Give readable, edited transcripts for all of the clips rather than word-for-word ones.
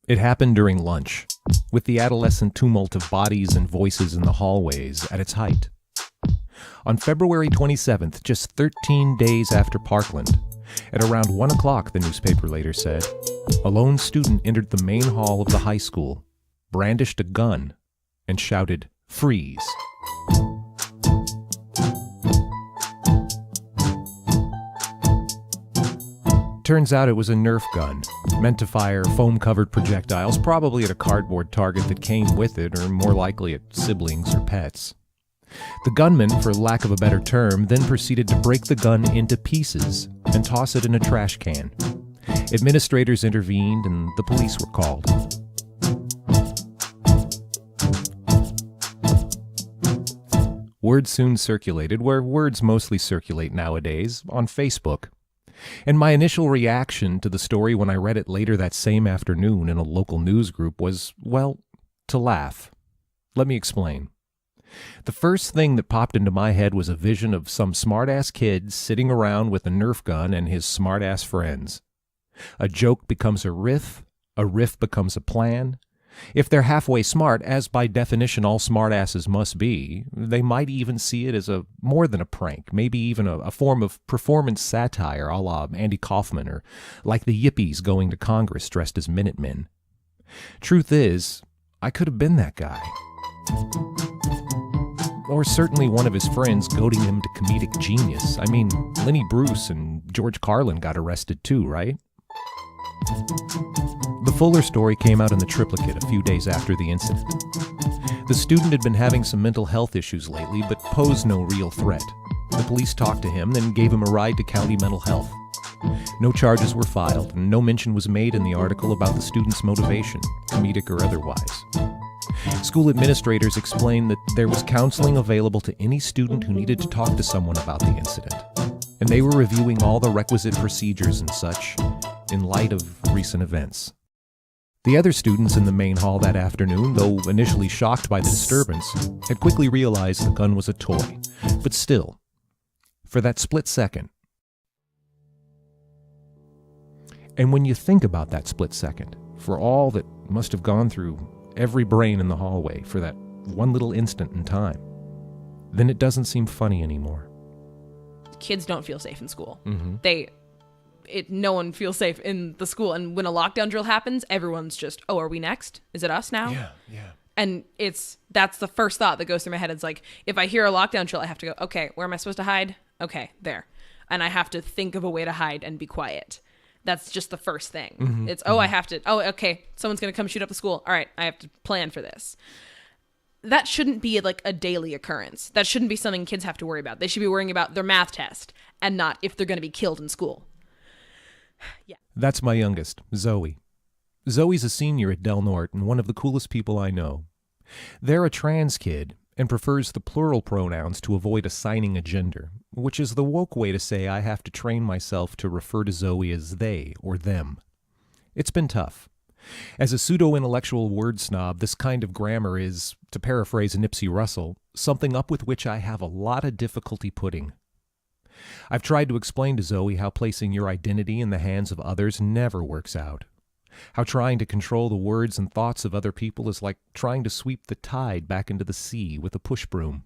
It happened during lunch, with the adolescent tumult of bodies and voices in the hallways at its height. On February 27th, just 13 days after Parkland, at around 1 o'clock, the newspaper later said, a lone student entered the main hall of the high school, brandished a gun, and shouted, "Freeze." Turns out it was a Nerf gun, meant to fire foam-covered projectiles, probably at a cardboard target that came with it, or more likely at siblings or pets. The gunman, for lack of a better term, then proceeded to break the gun into pieces and toss it in a trash can. Administrators intervened and the police were called. Word soon circulated, where words mostly circulate nowadays, on Facebook. And my initial reaction to the story when I read it later that same afternoon in a local news group was, well, to laugh. Let me explain. The first thing that popped into my head was a vision of some smart-ass kid sitting around with a Nerf gun and his smart-ass friends. A joke becomes a riff becomes a plan. If they're halfway smart, as by definition all smartasses must be, they might even see it as more than a prank, maybe even a form of performance satire a la Andy Kaufman, or like the Yippies going to Congress dressed as Minutemen. Truth is, I could have been that guy. Or certainly one of his friends goading him to comedic genius. I mean, Lenny Bruce and George Carlin got arrested too, right? The Fuller story came out in the Triplicate a few days after the incident. The student had been having some mental health issues lately, but posed no real threat. The police talked to him, then gave him a ride to county mental health. No charges were filed, and no mention was made in the article about the student's motivation, comedic or otherwise. School administrators explained that there was counseling available to any student who needed to talk to someone about the incident, and they were reviewing all the requisite procedures and such in light of recent events. The other students in the main hall that afternoon, though initially shocked by the disturbance, had quickly realized the gun was a toy. But still, for that split second. And when you think about that split second, for all that must have gone through every brain in the hallway for that one little instant in time, then it doesn't seem funny anymore. Kids don't feel safe in school. Mm-hmm. No one feels safe in the school. And when a lockdown drill happens, everyone's just, oh, are we next? Is it us now? Yeah. And that's the first thought that goes through my head. It's like, if I hear a lockdown drill, I have to go, okay, where am I supposed to hide? Okay, there. And I have to think of a way to hide and be quiet. That's just the first thing. Mm-hmm. It's, okay, someone's going to come shoot up the school. All right, I have to plan for this. That shouldn't be like a daily occurrence. That shouldn't be something kids have to worry about. They should be worrying about their math test and not if they're going to be killed in school. Yeah. That's my youngest, Zoe. Zoe's a senior at Del Norte and one of the coolest people I know. They're a trans kid and prefers the plural pronouns to avoid assigning a gender, which is the woke way to say I have to train myself to refer to Zoe as they or them. It's been tough. As a pseudo-intellectual word snob, this kind of grammar is, to paraphrase Nipsey Russell, something up with which I have a lot of difficulty putting. I've tried to explain to Zoe how placing your identity in the hands of others never works out. How trying to control the words and thoughts of other people is like trying to sweep the tide back into the sea with a push broom.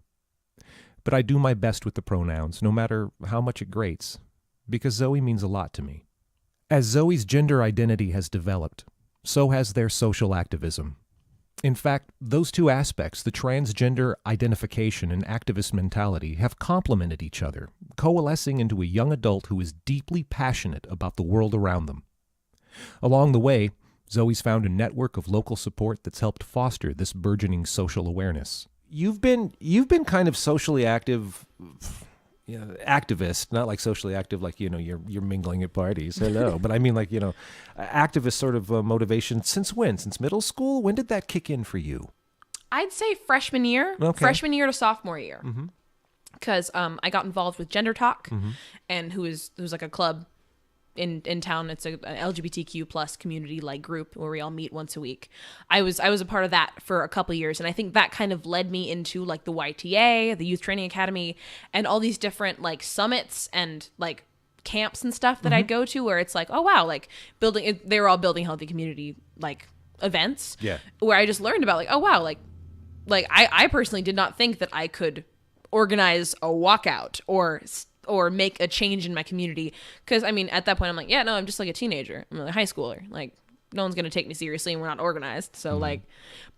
But I do my best with the pronouns, no matter how much it grates, because Zoe means a lot to me. As Zoe's gender identity has developed, so has their social activism. In fact, those two aspects, the transgender identification and activist mentality, have complemented each other, coalescing into a young adult who is deeply passionate about the world around them. Along the way, Zoe's found a network of local support that's helped foster this burgeoning social awareness. You've been kind of socially active, activist, not like socially active, like, you're mingling at parties. Hello. But I mean, like, activist sort of motivation. Since when? Since middle school? When did that kick in for you? I'd say freshman year. Okay. Freshman year to sophomore year. Because I got involved with Gender Talk, and who's like a club in town. It's an LGBTQ plus community like group where we all meet once a week. I was a part of that for a couple of years, and I think that kind of led me into like the YTA, the Youth Training Academy, and all these different like summits and like camps and stuff that I'd go to, where it's like, oh wow, like they were all building healthy community like events where I just learned about like, oh wow, like I personally did not think that I could organize a walkout or make a change in my community. Because I mean, at that point, I'm like, yeah, no, I'm just like a teenager. I'm like a high schooler. Like, no one's gonna take me seriously, and we're not organized. So like,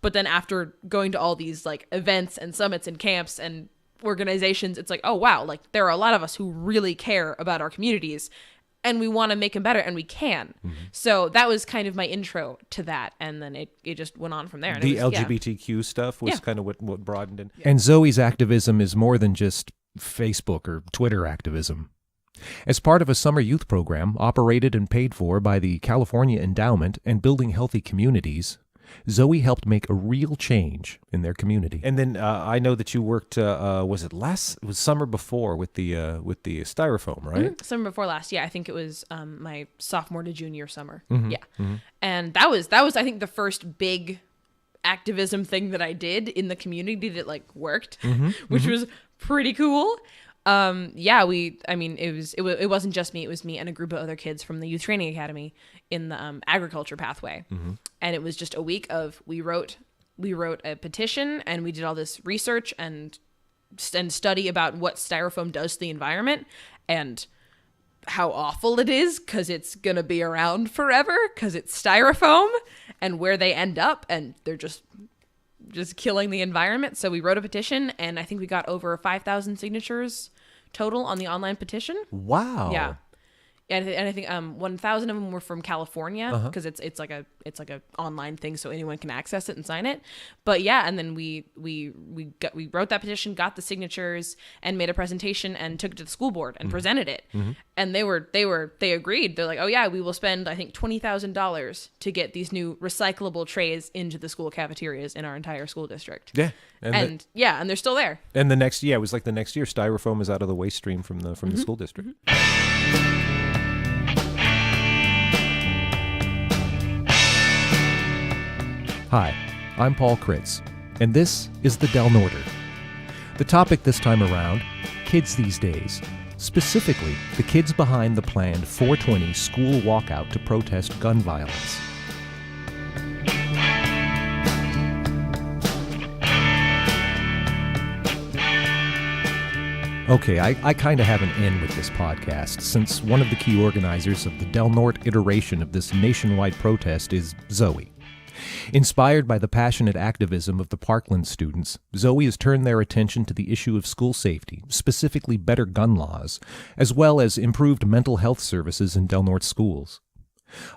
but then after going to all these like events and summits and camps and organizations, it's like, oh wow, like there are a lot of us who really care about our communities, and we want to make them better, and we can. So that was kind of my intro to that, and then it just went on from there. And the LGBTQ stuff was kind of what broadened it. And Zoe's activism is more than just Facebook or Twitter activism. As part of a summer youth program operated and paid for by the California Endowment and Building Healthy Communities, Zoe helped make a real change in their community. And then I know that you worked. Was it summer before with the styrofoam, right? Summer before last. Yeah, I think it was my sophomore to junior summer. And that was I think the first big activism thing that I did in the community that like worked, which was pretty cool. It wasn't just me. It was me and a group of other kids from the Youth Training Academy in the agriculture pathway. And it was just a week of, we wrote a petition, and we did all this research and study about what styrofoam does to the environment and how awful it is, because it's going to be around forever because it's styrofoam, and where they end up, and they're just killing the environment. So we wrote a petition, and I think we got over 5,000 signatures total on the online petition. Wow. Yeah. And I think 1,000 of them were from California, because it's like a online thing, so anyone can access it and sign it. But yeah, and then we wrote that petition, got the signatures, and made a presentation and took it to the school board and presented it. And they agreed. They're like, oh yeah, we will spend I think $20,000 to get these new recyclable trays into the school cafeterias in our entire school district. Yeah. And they're still there. And it was like the next year, styrofoam is out of the waste stream from the school district. Hi, I'm Paul Kritz, and this is the Del Norter. The topic this time around, kids these days, specifically the kids behind the planned 420 school walkout to protest gun violence. Okay, I kind of have an in with this podcast, since one of the key organizers of the Del Norte iteration of this nationwide protest is Zoe. Inspired by the passionate activism of the Parkland students, Zoe has turned their attention to the issue of school safety, specifically better gun laws, as well as improved mental health services in Del Norte schools.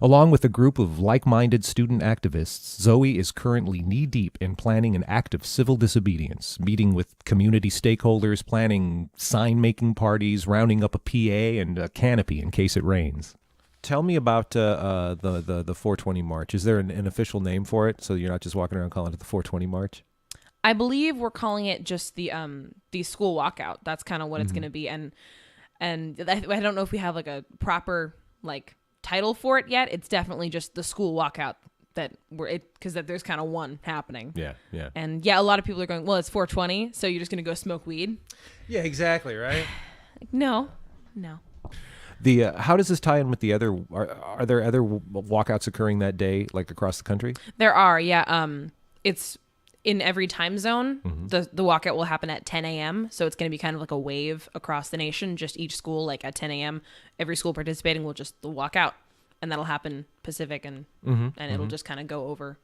Along with a group of like-minded student activists, Zoe is currently knee-deep in planning an act of civil disobedience, meeting with community stakeholders, planning sign-making parties, rounding up a PA and a canopy in case it rains. Tell me about the 420 March. Is there an official name for it, so you're not just walking around calling it the 420 March? I believe we're calling it just the school walkout. That's kind of what it's going to be, and I don't know if we have like a proper like title for it yet. It's definitely just the school walkout because there's kind of one happening. Yeah. And yeah, a lot of people are going, well, it's 420, so you're just going to go smoke weed. Yeah, exactly, right? No. How does this tie in with the other? Are there other walkouts occurring that day, like across the country? There are, yeah. It's in every time zone. The walkout will happen at 10 a.m. So it's going to be kind of like a wave across the nation. Just each school, like at 10 a.m., every school participating will just walk out, and that'll happen Pacific, and it'll just kind of go over,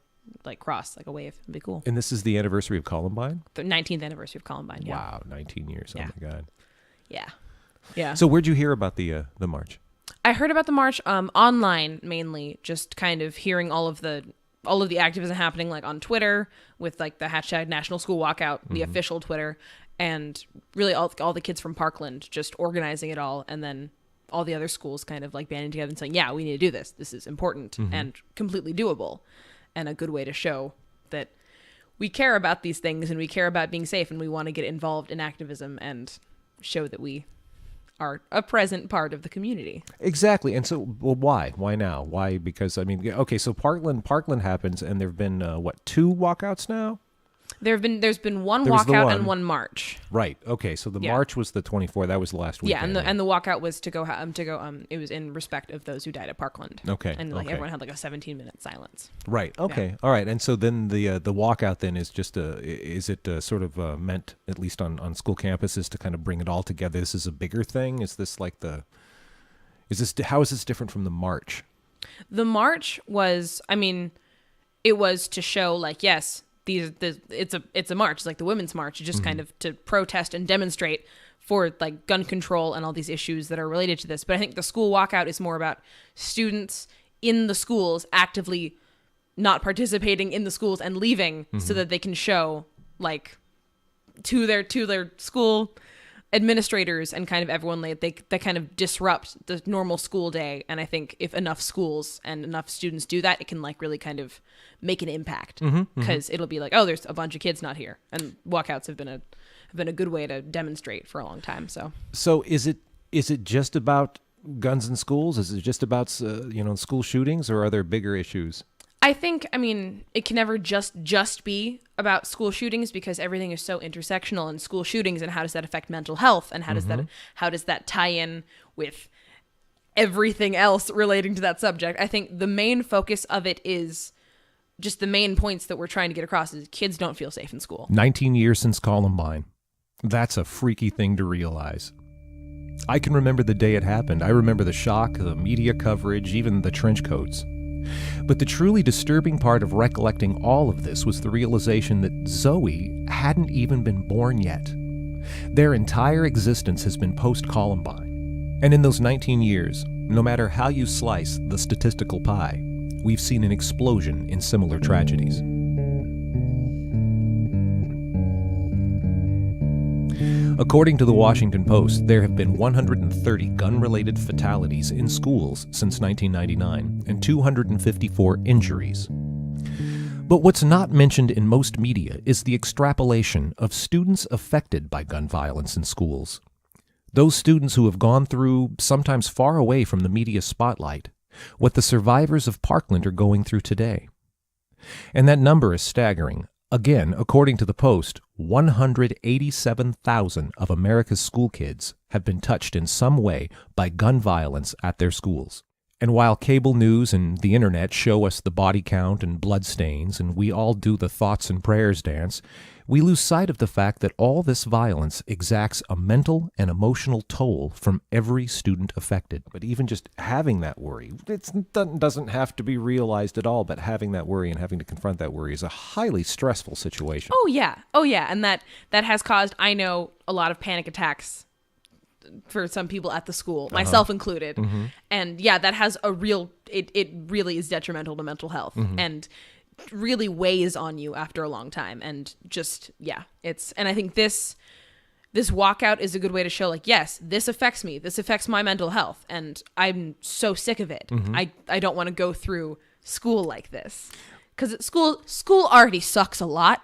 like cross like a wave. It'll be cool. And this is the anniversary of Columbine? The 19th anniversary of Columbine. Yeah. Wow, 19 years. Yeah. Oh my God. Yeah. So where'd you hear about the march? I heard about the march online mainly, just kind of hearing all of the activism happening like on Twitter with like the hashtag National School Walkout, the official Twitter, and really all the kids from Parkland just organizing it all, and then all the other schools kind of like banding together and saying, yeah, we need to do this. This is important and completely doable, and a good way to show that we care about these things and we care about being safe, and we want to get involved in activism and show that we are a present part of the community. Exactly. And so, well, why? Why now? Why? Because, I mean, okay, so Parkland happens, and there have been, 2 walkouts now? There's been one There was the walkout one. and one march. Right. Okay. So the Yeah. march was the 24th. That was the last week. Yeah, and the walkout was to go. It was in respect of those who died at Parkland. Okay. And like okay. everyone had like a 17-minute silence. Right. Okay. All right. And so then the walkout then is just is it sort of meant, at least on school campuses, to kind of bring it all together? This is a bigger thing. Is this like how is this different from the march? The march was, I mean, it was to show like, yes, it's a march. It's like the Women's March, just kind of to protest and demonstrate for like gun control and all these issues that are related to this. But I think the school walkout is more about students in the schools actively not participating in the schools and leaving so that they can show like to their school administrators and kind of everyone they kind of disrupt the normal school day. And I think if enough schools and enough students do that, it can like really kind of make an impact, because it'll be like, oh, there's a bunch of kids not here, and walkouts have been a good way to demonstrate for a long time. So is it just about guns in schools? Is it just about school shootings, or are there bigger issues? I think, I mean, it can never just be about school shootings, because everything is so intersectional in school shootings, and how does that affect mental health, and how does that tie in with everything else relating to that subject. I think the main focus of it is just the main points that we're trying to get across is kids don't feel safe in school. 19 years since Columbine. That's a freaky thing to realize. I can remember the day it happened. I remember the shock, the media coverage, even the trench coats. But the truly disturbing part of recollecting all of this was the realization that Zoe hadn't even been born yet. Their entire existence has been post-Columbine. And in those 19 years, no matter how you slice the statistical pie, we've seen an explosion in similar tragedies. According to the Washington Post, there have been 130 gun-related fatalities in schools since 1999 and 254 injuries. But what's not mentioned in most media is the extrapolation of students affected by gun violence in schools. Those students who have gone through, sometimes far away from the media spotlight, what the survivors of Parkland are going through today. And that number is staggering. Again, according to the Post, 187,000 of America's school kids have been touched in some way by gun violence at their schools. And while cable news and the internet show us the body count and bloodstains, and we all do the thoughts and prayers dance, we lose sight of the fact that all this violence exacts a mental and emotional toll from every student affected. But even just having that worry, it doesn't have to be realized at all, but having that worry and having to confront that worry is a highly stressful situation. Oh yeah. And that has caused, I know, a lot of panic attacks for some people at the school, myself included. And yeah, that has a real, it really is detrimental to mental health and really weighs on you after a long time. And just, yeah, and I think this walkout is a good way to show like, yes, this affects me. This affects my mental health. And I'm so sick of it. I don't want to go through school like this. Because school already sucks a lot,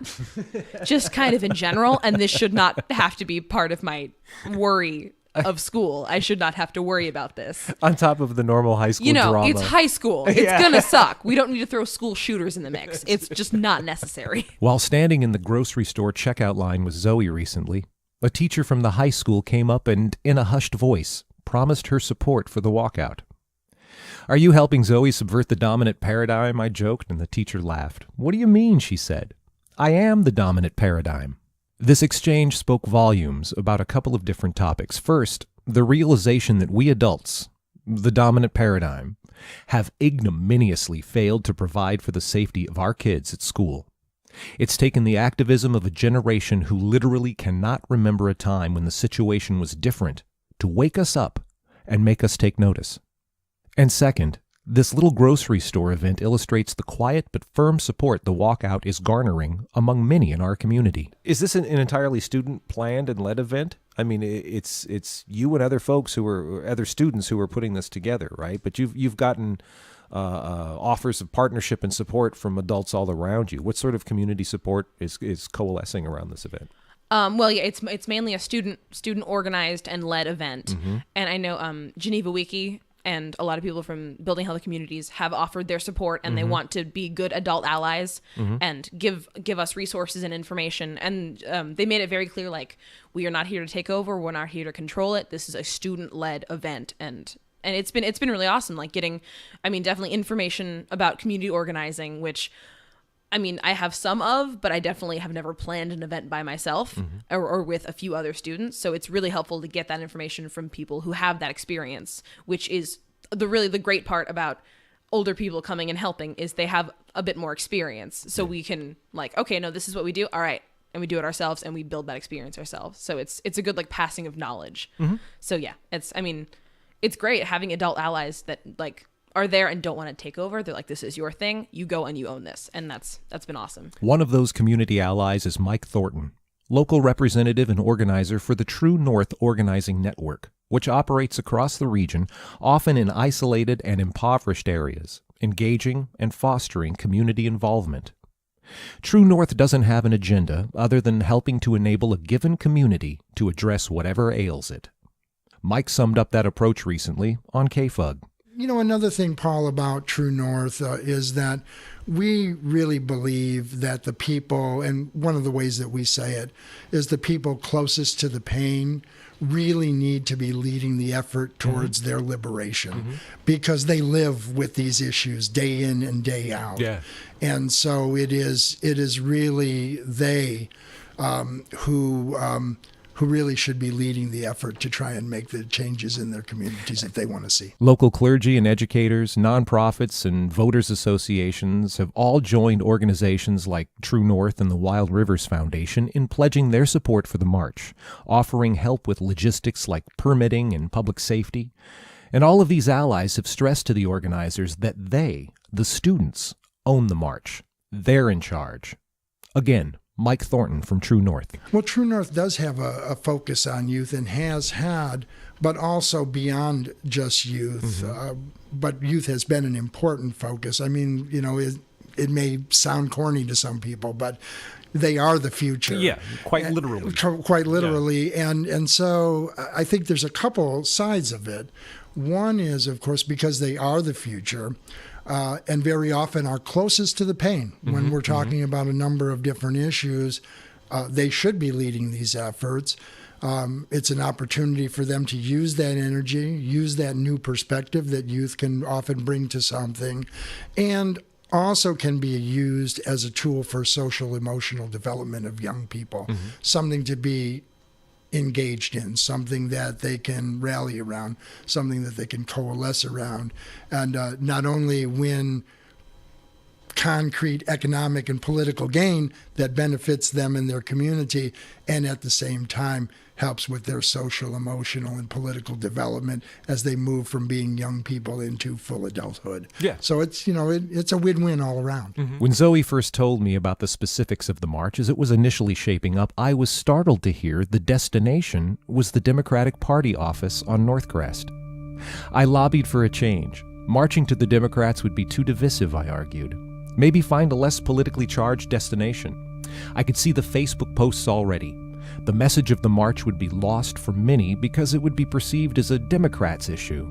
just kind of in general. And this should not have to be part of my worry of school. I should not have to worry about this. On top of the normal high school drama. It's high school. It's gonna suck. We don't need to throw school shooters in the mix. It's just not necessary. While standing in the grocery store checkout line with Zoe recently, a teacher from the high school came up and, in a hushed voice, promised her support for the walkout. "Are you helping Zoe subvert the dominant paradigm?" I joked, and the teacher laughed. "What do you mean?" she said. "I am the dominant paradigm." This exchange spoke volumes about a couple of different topics. First, the realization that we adults, the dominant paradigm, have ignominiously failed to provide for the safety of our kids at school. It's taken the activism of a generation who literally cannot remember a time when the situation was different to wake us up and make us take notice. And second, this little grocery store event illustrates the quiet but firm support the walkout is garnering among many in our community. Is this an entirely student-planned and led event? I mean, it's you and other folks other students who are putting this together, right? But you've gotten offers of partnership and support from adults all around you. What sort of community support is coalescing around this event? Well, yeah, it's mainly a student organized and led event, and I know Geneva Wiki and a lot of people from building healthy communities have offered their support, and they want to be good adult allies and give us resources and information. And they made it very clear, like, we are not here to take over. We're not here to control it. This is a student-led event, and it's been really awesome, like getting, definitely information about community organizing, which, I have some of, but I definitely have never planned an event by myself or with a few other students. So it's really helpful to get that information from people who have that experience, which is the great part about older people coming and helping, is they have a bit more experience. So we can, like, okay, no, this is what we do. All right. And we do it ourselves, and we build that experience ourselves. So it's a good, like, passing of knowledge. So yeah, it's great having adult allies that, like, are there and don't want to take over. They're like, this is your thing. You go and you own this. And that's been awesome. One of those community allies is Mike Thornton, local representative and organizer for the True North Organizing Network, which operates across the region, often in isolated and impoverished areas, engaging and fostering community involvement. True North doesn't have an agenda other than helping to enable a given community to address whatever ails it. Mike summed up that approach recently on KFUG. Another thing, Paul, about True North is that we really believe that the people, and one of the ways that we say it, is the people closest to the pain really need to be leading the effort towards their liberation, because they live with these issues day in and day out. Yeah. And so it is really they who really should be leading the effort to try and make the changes in their communities that they want to see. Local clergy and educators, nonprofits, and voters associations have all joined organizations like True North and the Wild Rivers Foundation in pledging their support for the march, offering help with logistics like permitting and public safety. And all of these allies have stressed to the organizers that they, the students, own the march. They're in charge. Again, Mike Thornton from True North. Well, True North does have a focus on youth and has had, but also beyond just youth. But youth has been an important focus. It may sound corny to some people, but they are the future. Yeah, quite literally. Quite literally. Yeah. And so I think there's a couple sides of it. One is, of course, because they are the future, and very often are closest to the pain. When we're talking about a number of different issues, they should be leading these efforts. It's an opportunity for them to use that energy, use that new perspective that youth can often bring to something, and also can be used as a tool for social emotional development of young people, something to be engaged in, something that they can rally around, something that they can coalesce around, and not only win concrete economic and political gain that benefits them and their community, and at the same time helps with their social, emotional, and political development as they move from being young people into full adulthood. Yeah. So it's a win-win all around. When Zoe first told me about the specifics of the march as it was initially shaping up, I was startled to hear the destination was the Democratic Party office on Northcrest. I lobbied for a change. Marching to the Democrats would be too divisive, I argued. Maybe find a less politically charged destination. I could see the Facebook posts already. The message of the march would be lost for many because it would be perceived as a Democrats' issue.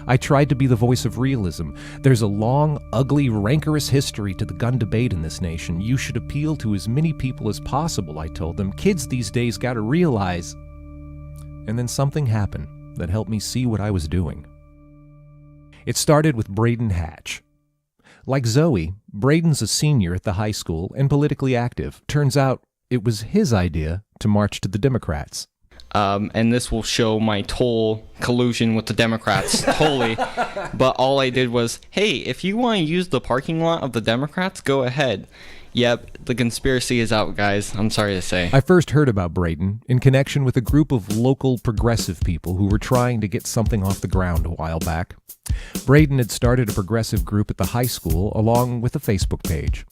I tried to be the voice of realism. There's a long, ugly, rancorous history to the gun debate in this nation. You should appeal to as many people as possible, I told them. Kids these days gotta realize. And then something happened that helped me see what I was doing. It started with Braden Hatch. Like Zoe, Braden's a senior at the high school and politically active. Turns out it was his idea to march to the Democrats. And this will show my total collusion with the Democrats, totally. But all I did was, hey, if you want to use the parking lot of the Democrats, go ahead. Yep, the conspiracy is out, guys. I'm sorry to say. I first heard about Braden in connection with a group of local progressive people who were trying to get something off the ground a while back. Braden had started a progressive group at the high school along with a Facebook page.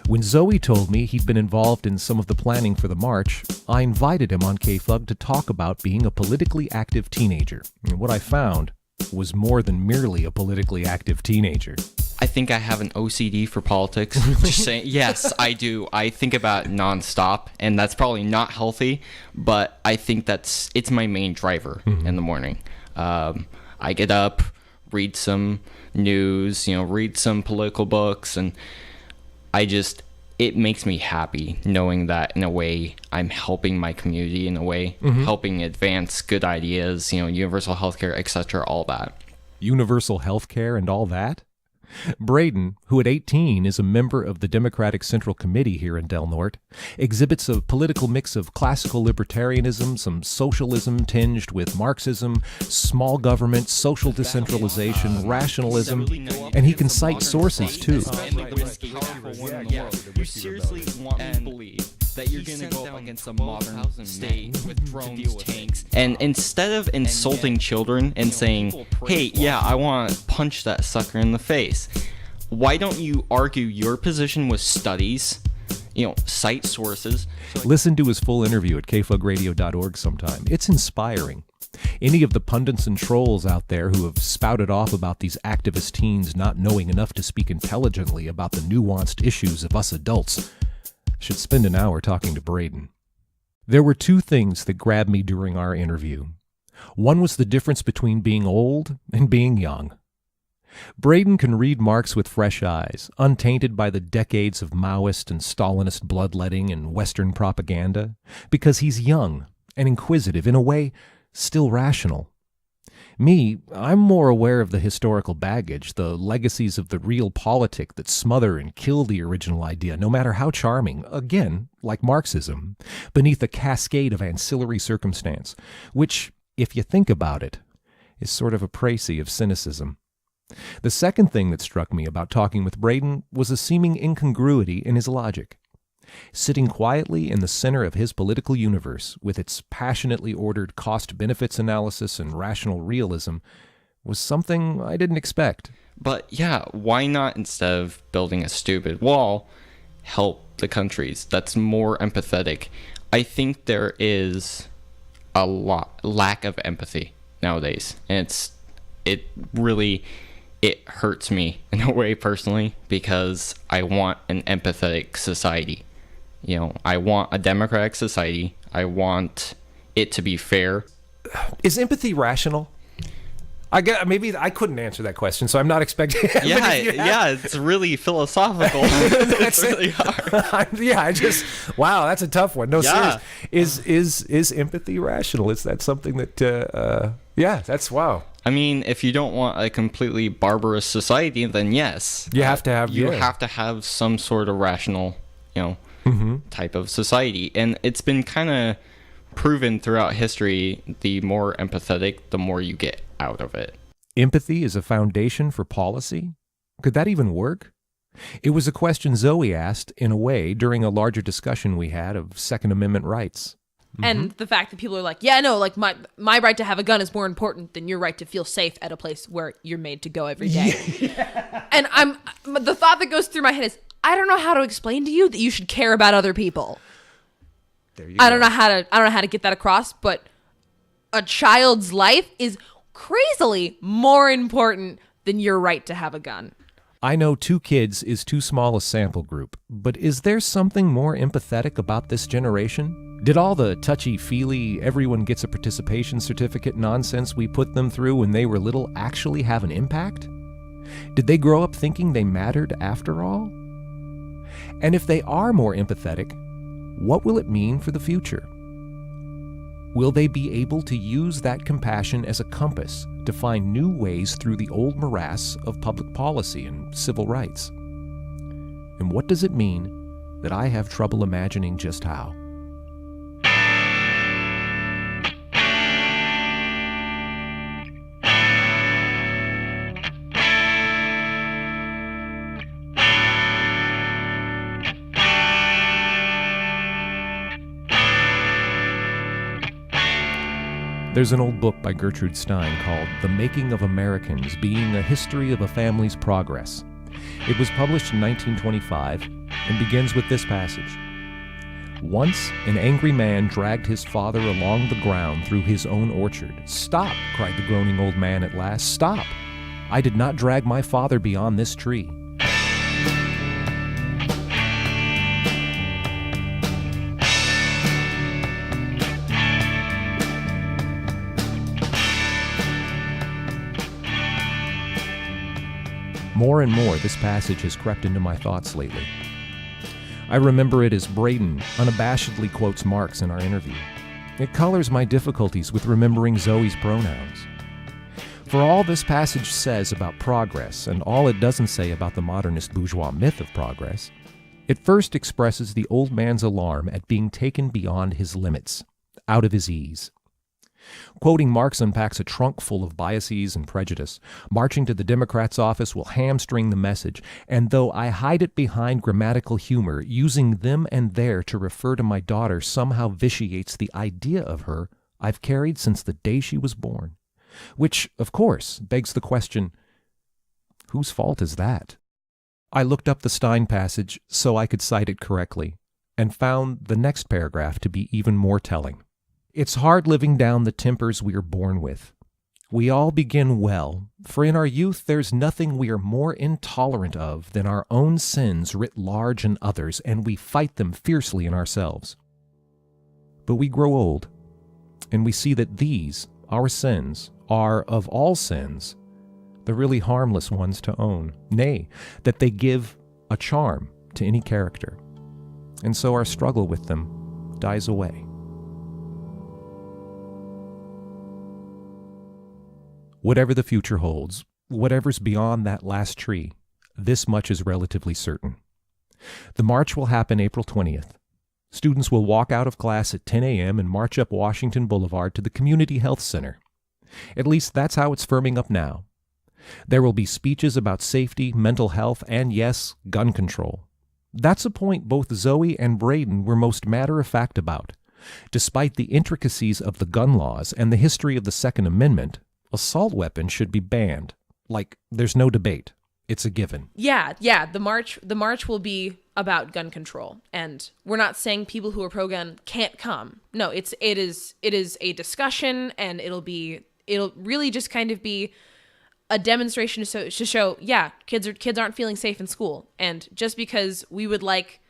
When Zoe told me he'd been involved in some of the planning for the march, I invited him on KFUG to talk about being a politically active teenager. And what I found was more than merely a politically active teenager. I think I have an OCD for politics. Just saying, yes, I do. I think about it nonstop, and that's probably not healthy, but I think it's my main driver in the morning. I get up, read some news, read some political books, and it makes me happy knowing that in a way I'm helping my community, in a way, helping advance good ideas, universal healthcare, etc., all that. Universal healthcare and all that? Braden, who at 18 is a member of the Democratic Central Committee here in Del Norte, exhibits a political mix of classical libertarianism, some socialism tinged with Marxism, small government, social decentralization, rationalism, and he can cite sources too. You seriously want me to believe that you're going to go up against a modern state with drones, tanks, and instead of insulting children and saying, hey, yeah, I want to punch that sucker in the face, why don't you argue your position with studies, cite sources? Listen to his full interview at kfugradio.org sometime. It's inspiring. Any of the pundits and trolls out there who have spouted off about these activist teens not knowing enough to speak intelligently about the nuanced issues of us adults should spend an hour talking to Braden. There were two things that grabbed me during our interview. One was the difference between being old and being young. Braden can read Marx with fresh eyes, untainted by the decades of Maoist and Stalinist bloodletting and Western propaganda, because he's young and inquisitive, in a way, still rational. Me, I'm more aware of the historical baggage, the legacies of the realpolitik that smother and kill the original idea, no matter how charming, again, like Marxism, beneath a cascade of ancillary circumstance, which, if you think about it, is sort of a précis of cynicism. The second thing that struck me about talking with Braden was a seeming incongruity in his logic. Sitting quietly in the center of his political universe, with its passionately ordered cost-benefits analysis and rational realism, was something I didn't expect. But yeah, why not, instead of building a stupid wall, help the countries that's more empathetic? I think there is a lack of empathy nowadays, and it hurts me in a way personally, because I want an empathetic society. I want a democratic society. I want it to be fair. Is empathy rational? Maybe I couldn't answer that question, so I'm not expecting. Yeah, it's really philosophical. It's really hard. Wow, that's a tough one. No, serious. Is empathy rational? Is that something that? That's wow. I mean, if you don't want a completely barbarous society, then yes, you have to have some sort of rational, type of society. And it's been kind of proven throughout history, the more empathetic, the more you get out of it. Empathy is a foundation for policy? Could that even work? It was a question Zoe asked, in a way, during a larger discussion we had of Second Amendment rights. And the fact that people are like, yeah, no, like my right to have a gun is more important than your right to feel safe at a place where you're made to go every day. Yeah. And the thought that goes through my head is, I don't know how to explain to you that you should care about other people. I don't know how to get that across, but a child's life is crazily more important than your right to have a gun. I know 2 kids is too small a sample group, but is there something more empathetic about this generation? Did all the touchy-feely, everyone gets a participation certificate nonsense we put them through when they were little actually have an impact? Did they grow up thinking they mattered after all? And if they are more empathetic, what will it mean for the future? Will they be able to use that compassion as a compass to find new ways through the old morass of public policy and civil rights? And what does it mean that I have trouble imagining just how? There's an old book by Gertrude Stein called The Making of Americans, Being a History of a Family's Progress. It was published in 1925 and begins with this passage. Once an angry man dragged his father along the ground through his own orchard. "Stop," cried the groaning old man at last. "Stop! I did not drag my father beyond this tree." More and more, this passage has crept into my thoughts lately. I remember it as Braden unabashedly quotes Marx in our interview. It colors my difficulties with remembering Zoe's pronouns. For all this passage says about progress, and all it doesn't say about the modernist bourgeois myth of progress, it first expresses the old man's alarm at being taken beyond his limits, out of his ease. Quoting Marx unpacks a trunk full of biases and prejudice. Marching to the Democrat's office will hamstring the message, and though I hide it behind grammatical humor, using them and their to refer to my daughter somehow vitiates the idea of her I've carried since the day she was born. Which, of course, begs the question, whose fault is that? I looked up the Stein passage so I could cite it correctly, and found the next paragraph to be even more telling. It's hard living down the tempers we are born with. We all begin well, for in our youth there's nothing we are more intolerant of than our own sins writ large in others, and we fight them fiercely in ourselves. But we grow old, and we see that these, our sins, are, of all sins, the really harmless ones to own, nay, that they give a charm to any character. And so our struggle with them dies away. Whatever the future holds, whatever's beyond that last tree, this much is relatively certain. The march will happen April 20th. Students will walk out of class at 10 a.m. and march up Washington Boulevard to the Community Health Center. At least that's how it's firming up now. There will be speeches about safety, mental health, and yes, gun control. That's a point both Zoe and Braden were most matter-of-fact about. Despite the intricacies of the gun laws and the history of the Second Amendment, assault weapons should be banned. Like, there's no debate. It's a given. Yeah. The march will be about gun control, and we're not saying people who are pro-gun can't come. No, it is a discussion, and it'll really just kind of be a demonstration to show, yeah, kids aren't feeling safe in school, and just because we would like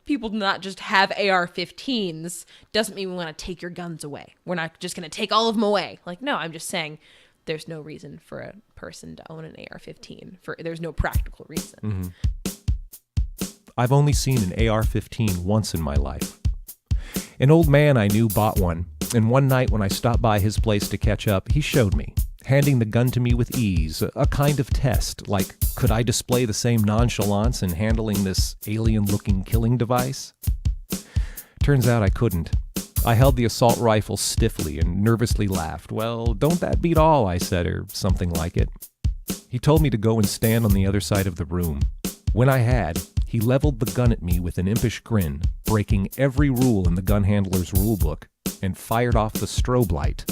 people to not just have AR-15s doesn't mean we want to take your guns away. We're not just going to take all of them away. Like, no, I'm just saying there's no reason for a person to own an AR-15. There's no practical reason. Mm-hmm. I've only seen an AR-15 once in my life. An old man I knew bought one, and one night when I stopped by his place to catch up, he showed me, handing the gun to me with ease, a kind of test, like, could I display the same nonchalance in handling this alien-looking killing device? Turns out I couldn't. I held the assault rifle stiffly and nervously laughed. Well, don't that beat all, I said, or something like it. He told me to go and stand on the other side of the room. When I had, he leveled the gun at me with an impish grin, breaking every rule in the gun handler's rulebook, and fired off the strobe light.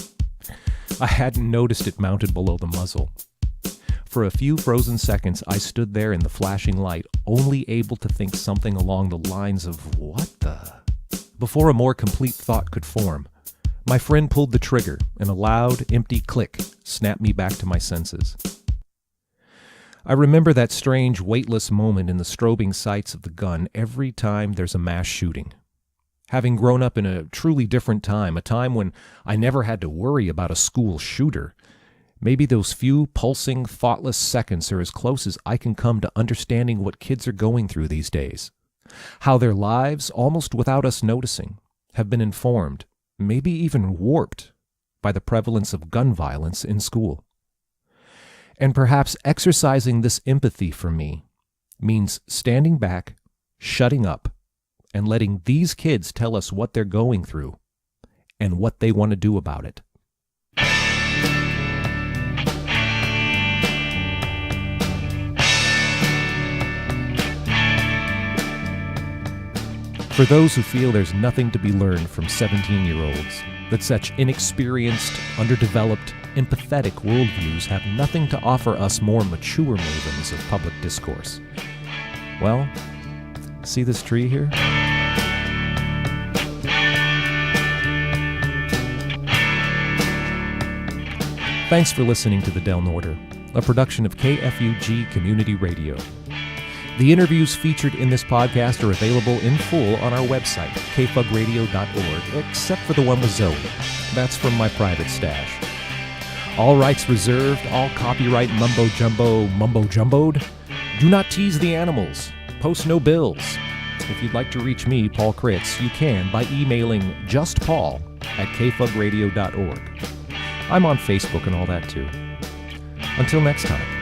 I hadn't noticed it mounted below the muzzle. For a few frozen seconds, I stood there in the flashing light, only able to think something along the lines of, what the? Before a more complete thought could form, my friend pulled the trigger, and a loud, empty click snapped me back to my senses. I remember that strange, weightless moment in the strobing sights of the gun every time there's a mass shooting. Having grown up in a truly different time, a time when I never had to worry about a school shooter, maybe those few pulsing, thoughtless seconds are as close as I can come to understanding what kids are going through these days. How their lives, almost without us noticing, have been informed, maybe even warped, by the prevalence of gun violence in school. And perhaps exercising this empathy for me means standing back, shutting up, and letting these kids tell us what they're going through and what they want to do about it. For those who feel there's nothing to be learned from 17-year-olds, that such inexperienced, underdeveloped, empathetic worldviews have nothing to offer us more mature mavens of public discourse, well, see this tree here? Thanks for listening to The Del Norter, a production of KFUG Community Radio. The interviews featured in this podcast are available in full on our website, kfugradio.org, except for the one with Zoe. That's from my private stash. All rights reserved, all copyright mumbo-jumboed. Do not tease the animals. Post no bills. If you'd like to reach me, Paul Kritz, you can by emailing justpaul@kfugradio.org. I'm on Facebook and all that too. Until next time.